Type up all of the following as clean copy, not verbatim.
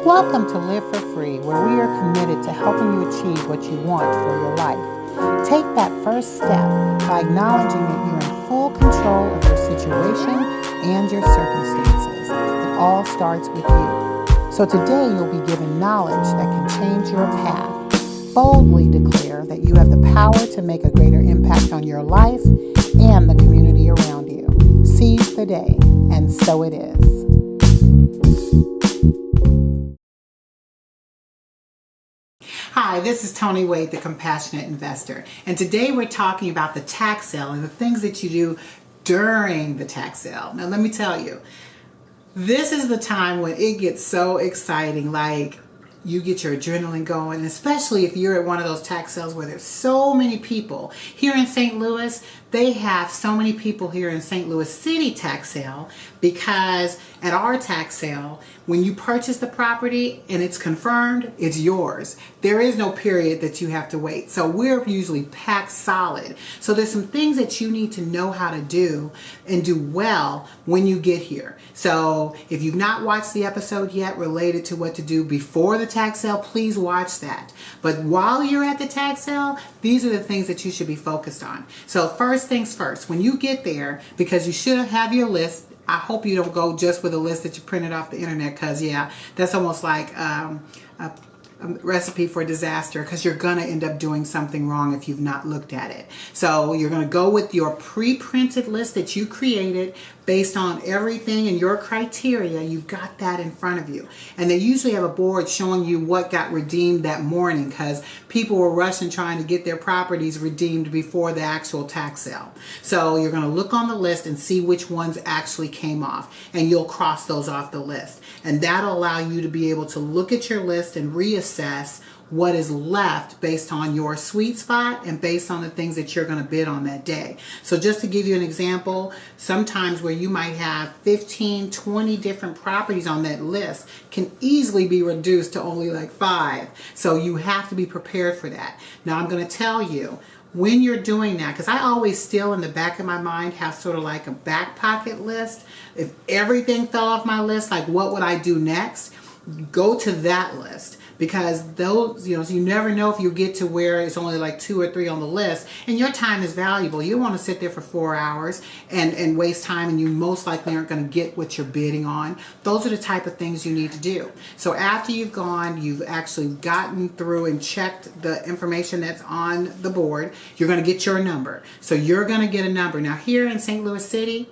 Welcome to Live for Free, where we are committed to helping you achieve what you want for your life. Take that first step by acknowledging that you're in full control of your situation and your circumstances. It all starts with you. So today you'll be given knowledge that can change your path. Boldly declare that you have the power to make a greater impact on your life and the community around you. Seize the day, and so it is. Hi, this is Tony Wade, the Compassionate Investor, and today we're talking about the tax sale and the things that you do during the tax sale. Now let me tell you, this is the time when it gets so exciting, like you get your adrenaline going, especially if you're at one of those tax sales where there's so many people. Here in St. Louis, they have so many people here in St. Louis City tax sale because at our tax sale, when you purchase the property and it's confirmed, it's yours. There is no period that you have to wait. So we're usually packed solid. So there's some things that you need to know how to do and do well when you get here. So if you've not watched the episode yet related to what to do before the tax sale, please watch that. But while you're at the tax sale, these are the things that you should be focused on. So first things first, when you get there, because you should have your list. I hope you don't go just with a list that you printed off the internet, because yeah, that's almost like a recipe for disaster, because you're gonna end up doing something wrong if you've not looked at it. So you're gonna go with your pre-printed list that you created based on everything and your criteria. You've got that in front of you, and they usually have a board showing you what got redeemed that morning, because people were rushing trying to get their properties redeemed before the actual tax sale. So you're going to look on the list and see which ones actually came off, and you'll cross those off the list, and that'll allow you to be able to look at your list and reassess what is left based on your sweet spot and based on the things that you're going to bid on that day. So just to give you an example, sometimes where you might have 15, 20 different properties on that list can easily be reduced to only like 5. So you have to be prepared for that. Now I'm going to tell you, when you're doing that, because I always still in the back of my mind have sort of like a back pocket list. If everything fell off my list, like what would I do next? Go to that list. Because those, you never know if you get to where it's only like 2 or 3 on the list, and your time is valuable. You don't want to sit there for 4 hours and waste time, and you most likely aren't going to get what you're bidding on. Those are the type of things you need to do. So after you've gone, you've actually gotten through and checked the information that's on the board, you're going to get your number. So you're going to get a number. Now here in St. Louis City,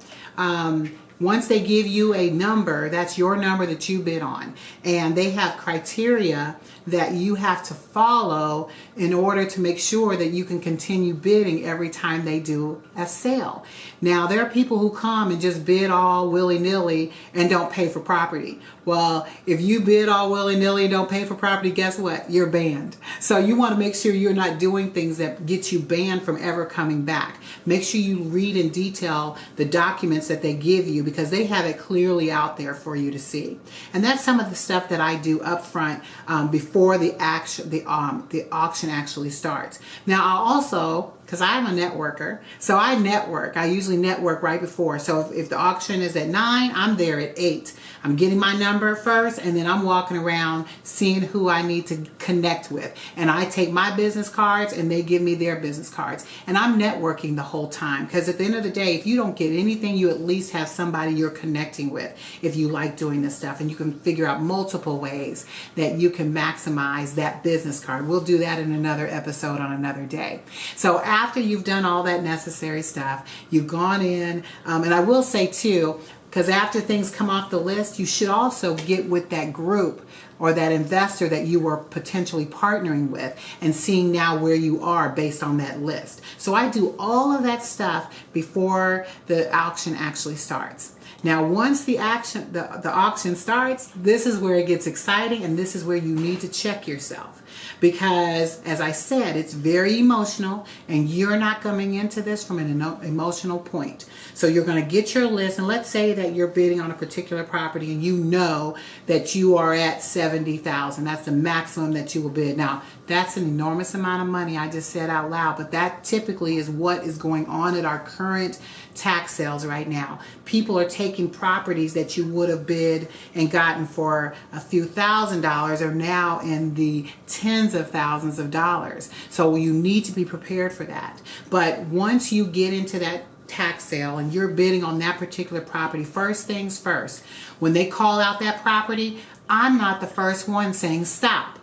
once they give you a number, that's your number that you bid on. And they have criteria that you have to follow in order to make sure that you can continue bidding every time they do a sale. Now, there are people who come and just bid all willy-nilly and don't pay for property. Well, if you bid all willy-nilly and don't pay for property, guess what? You're banned. So you want to make sure you're not doing things that get you banned from ever coming back. Make sure you read in detail the documents that they give you, because they have it clearly out there for you to see. And that's some of the stuff that I do up front before the auction actually starts. Now, I'll also, because I'm a networker, so I network. I usually network right before. So if the auction is at 9, I'm there at 8. I'm getting my number first, and then I'm walking around seeing who I need to connect with. And I take my business cards, and they give me their business cards. And I'm networking the whole time, because at the end of the day, if you don't get anything, you at least have somebody you're connecting with if you like doing this stuff. And you can figure out multiple ways that you can maximize that business card. We'll do that in another episode on another day. So after you've done all that necessary stuff, you've gone in, and I will say too, because after things come off the list, you should also get with that group or that investor that you were potentially partnering with and seeing now where you are based on that list. So I do all of that stuff before the auction actually starts. Now, once the auction starts, this is where it gets exciting, and this is where you need to check yourself. Because, as I said, it's very emotional, and you're not coming into this from an emotional point. So you're going to get your list, and let's say that you're bidding on a particular property and you know that you are at $70,000. That's the maximum that you will bid. Now, that's an enormous amount of money I just said out loud, but that typically is what is going on at our current tax sales right now. People are taking properties that you would have bid and gotten for a few $1,000s are now in the tens of thousands of dollars. So you need to be prepared for that. But once you get into that tax sale and you're bidding on that particular property, first things first, when they call out that property, I'm not the first one saying stop.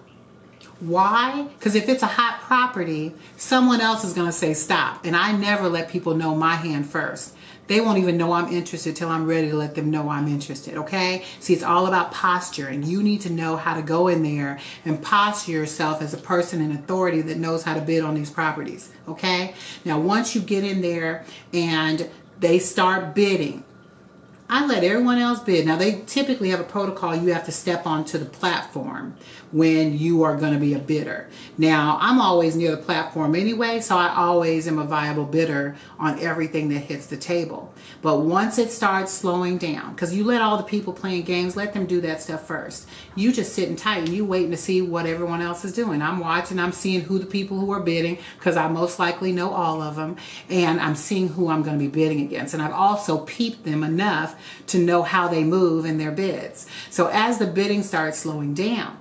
Why? Because if it's a hot property, someone else is going to say stop. And I never let people know my hand first. They won't even know I'm interested till I'm ready to let them know I'm interested, okay? See, it's all about posturing. You need to know how to go in there and posture yourself as a person in authority that knows how to bid on these properties, okay? Now, once you get in there and they start bidding, I let everyone else bid. Now, they typically have a protocol. You have to step onto the platform when you are going to be a bidder. Now, I'm always near the platform anyway, so I always am a viable bidder on everything that hits the table. But once it starts slowing down, because you let all the people playing games, let them do that stuff first. You just sitting tight and you waiting to see what everyone else is doing. I'm watching, I'm seeing who the people who are bidding, because I most likely know all of them, and I'm seeing who I'm going to be bidding against. And I've also peeped them enough to know how they move in their bids. So as the bidding starts slowing down,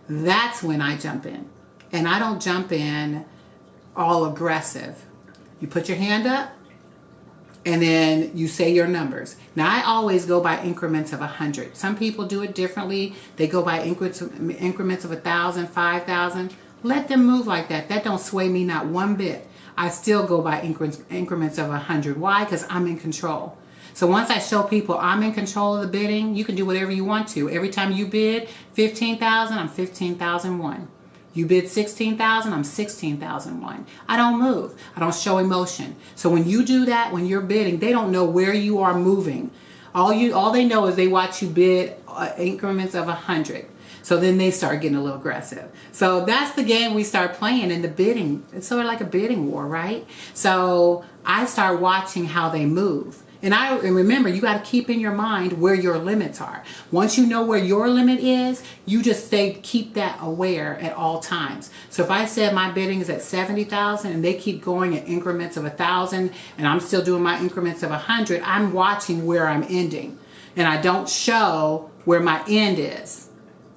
that's when I jump in. And I don't jump in all aggressive. You put your hand up and then you say your numbers. Now, I always go by increments of 100. Some people do it differently. They go by increments of 1,000, 5,000. Let them move like that. That don't sway me not one bit. I still go by increments of 100. Why? Because I'm in control. So once I show people I'm in control of the bidding, you can do whatever you want to. Every time you bid 15,000, I'm 15,001. You bid 16,000, I'm 16,001. I don't move. I don't show emotion. So when you do that, when you're bidding, they don't know where you are moving. All they know is they watch you bid increments of 100. So then they start getting a little aggressive. So that's the game we start playing in the bidding. It's sort of like a bidding war, right? So I start watching how they move. And remember, you got to keep in your mind where your limits are. Once you know where your limit is, you just keep that aware at all times. So if I said my bidding is at 70,000 and they keep going at increments of 1,000 and I'm still doing my increments of 100, I'm watching where I'm ending. And I don't show where my end is.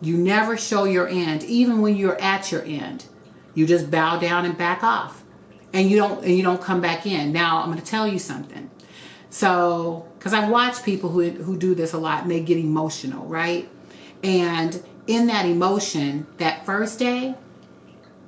You never show your end, even when you're at your end. You just bow down and back off. And you don't come back in. Now, I'm going to tell you something. So, because I watch people who do this a lot and they get emotional, right? And in that emotion, that first day,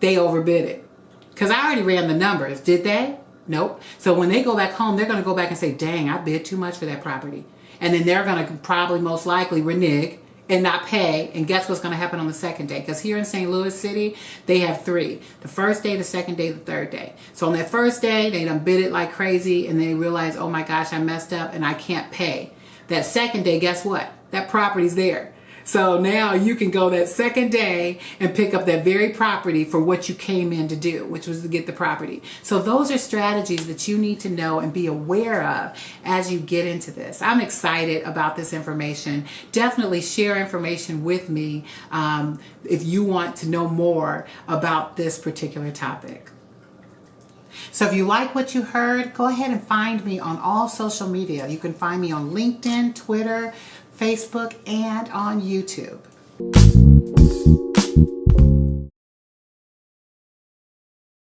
they overbid it. Because I already ran the numbers. Did they? Nope. So when they go back home, they're going to go back and say, dang, I bid too much for that property. And then they're going to probably most likely renege and not pay. And guess what's going to happen on the second day? Because here in St. Louis City, they have 3. The first day, the second day, the third day. So on that first day, they done bid it like crazy and they realize, oh my gosh, I messed up and I can't pay. That second day, guess what? That property's there. So now you can go that second day and pick up that very property for what you came in to do, which was to get the property. So those are strategies that you need to know and be aware of as you get into this. I'm excited about this information. Definitely share information with me if you want to know more about this particular topic. So if you like what you heard, go ahead and find me on all social media. You can find me on LinkedIn, Twitter, Facebook, and on YouTube.